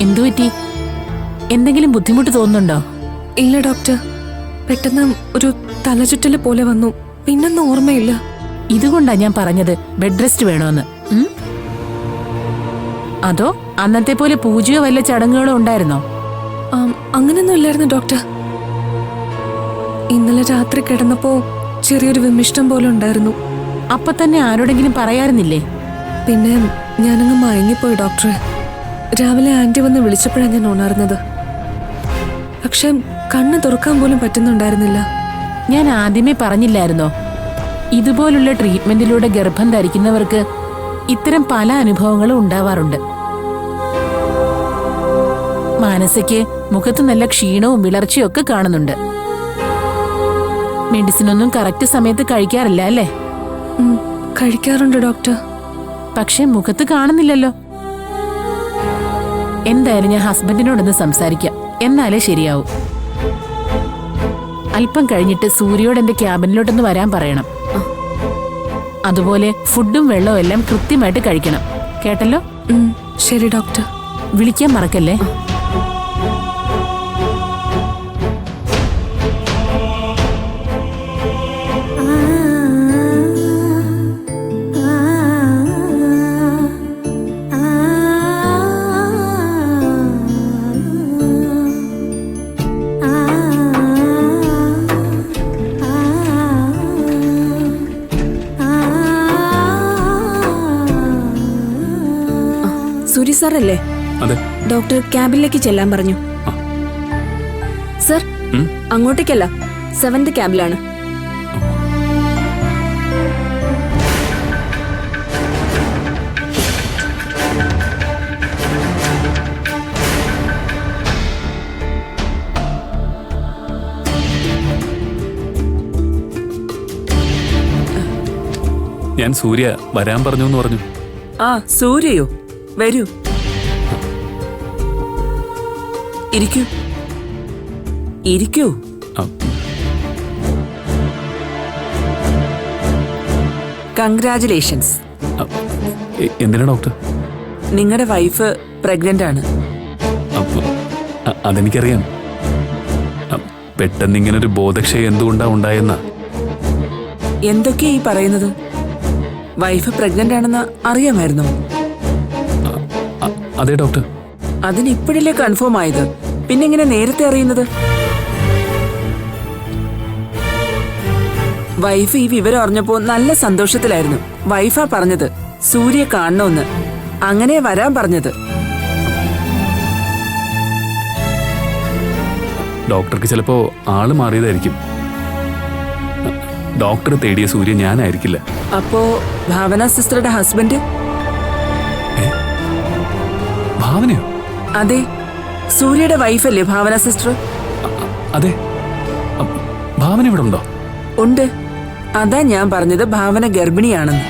എന്തു പറ്റി? എന്തെങ്കിലും ബുദ്ധിമുട്ട് തോന്നുന്നുണ്ടോ? ഇല്ല ഡോക്ടർ, പെട്ടെന്ന് ഒരു തലചുറ്റല് പോലെ വന്നു, പിന്നൊന്നും ഓർമ്മയില്ല. ഇതുകൊണ്ടാ ഞാൻ പറഞ്ഞത് ബെഡ് റെസ്റ്റ് വേണോന്ന്. അതോ അന്നത്തെ പോലെ പൂജയോ വല്ല ചടങ്ങുകളോ ഉണ്ടായിരുന്നോ? അങ്ങനൊന്നും ഇല്ലായിരുന്നു ഡോക്ടർ. ഇന്നലെ രാത്രി കിടന്നപ്പോ ചെറിയൊരു വിമിഷ്ടം പോലെ ഉണ്ടായിരുന്നു. അപ്പൊ തന്നെ ആരോടെങ്കിലും പറയാറുന്നില്ലേ? പിന്നെ ഞാനങ്ങ് മയങ്ങിപ്പോയി ഡോക്ടറെ. രാവിലെ ആന്റി വന്ന് വിളിച്ചപ്പോഴാണ് ഞാൻ ഉണർന്നത്. പക്ഷെ കണ്ണ് തുറക്കാൻ പോലും പറ്റുന്നുണ്ടായിരുന്നില്ല. ഞാൻ ആദ്യമേ പറഞ്ഞില്ലായിരുന്നോ, ഇതുപോലുള്ള ട്രീറ്റ്മെന്റിലൂടെ ഗർഭം ധരിക്കുന്നവർക്ക് ഇത്തരം പല അനുഭവങ്ങളും ഉണ്ടാവാറുണ്ട്. മാനസയ്ക്ക് മുഖത്ത് നല്ല ക്ഷീണവും വിളർച്ചയും ഒക്കെ കാണുന്നുണ്ട്. മെഡിസിനൊന്നും കറക്റ്റ് സമയത്ത് കഴിക്കാറില്ല അല്ലേ? കഴിക്കാറുണ്ട് ഡോക്ടർ. പക്ഷെ മുഖത്ത് കാണുന്നില്ലല്ലോ. എന്തായാലും ഞാൻ ഹസ്ബൻഡിനോടൊന്ന് സംസാരിക്കാം, എന്നാലേ ശരിയാവും. അല്പം കഴിഞ്ഞിട്ട് സൂര്യയോട് എന്റെ ക്യാബിനിലോട്ടൊന്ന് വരാൻ പറയണം. അതുപോലെ ഫുഡും വെള്ളവും എല്ലാം കൃത്യമായിട്ട് കഴിക്കണം, കേട്ടല്ലോ? ശരി ഡോക്ടർ. വിളിക്കാൻ മറക്കല്ലേ. സൂര്യ സാർ അല്ലേ? അതെ. ഡോക്ടർ ക്യാബിനിലേക്ക് ചെല്ലാൻ പറഞ്ഞു. സർ, അങ്ങോട്ടേക്കല്ല, 7th ക്യാബിലാണ്. ഞാൻ സൂര്യ വരാൻ പറഞ്ഞു എന്ന് പറഞ്ഞു. സൂര്യയോ? വരൂ, ഇരിക്കൂ ഇരിക്കൂ. കൺഗ്രാറ്റുലേഷൻസ്. എന്തിനാ ഡോക്ടർ? നിങ്ങളുടെ വൈഫ് പ്രഗ്നന്റ് ആണ്. അതെനിക്കറിയാം. പെട്ടെന്ന് ഇങ്ങനൊരു ബോധക്ഷയം എന്തുകൊണ്ടാ ഉണ്ടായെന്ന? എന്തൊക്കെയാ ഈ പറയുന്നത്? വൈഫ് പ്രഗ്നന്റ് ആണെന്ന് അറിയാമായിരുന്നോ? അതെ ഡോക്ടർ. അതിനിപ്പോഴല്ലേ കൺഫേം ആയത്, പിന്നെ എങ്ങനെ നേരത്തെ അറിയുന്നത്? വൈഫ് ഈ വിവരം അറിഞ്ഞപ്പോ നല്ല സന്തോഷത്തിലായിരുന്നു. വൈഫാ പറഞ്ഞത് സൂര്യ കാണണമെന്ന്, അങ്ങനെ വരാൻ പറഞ്ഞത്. ഡോക്ടർക്ക് ചിലപ്പോ ആള് മാറിയതായിരിക്കും. ഡോക്ടർ തേടിയ സൂര്യ ഞാനായിരിക്കില്ല. അപ്പോ ഭാവന സിസ്റ്ററുടെ ഹസ്ബൻഡ്? ഭാവനയോ? അതെ, സൂര്യയുടെ വൈഫല്ലേ ഭാവന സിസ്റ്റർ? അതെ. ഭാവന ഇവിടെ ഉണ്ടോ? ഉണ്ട്. അതാ ഞാൻ പറഞ്ഞത് ഭാവന ഗർഭിണിയാണെന്ന്.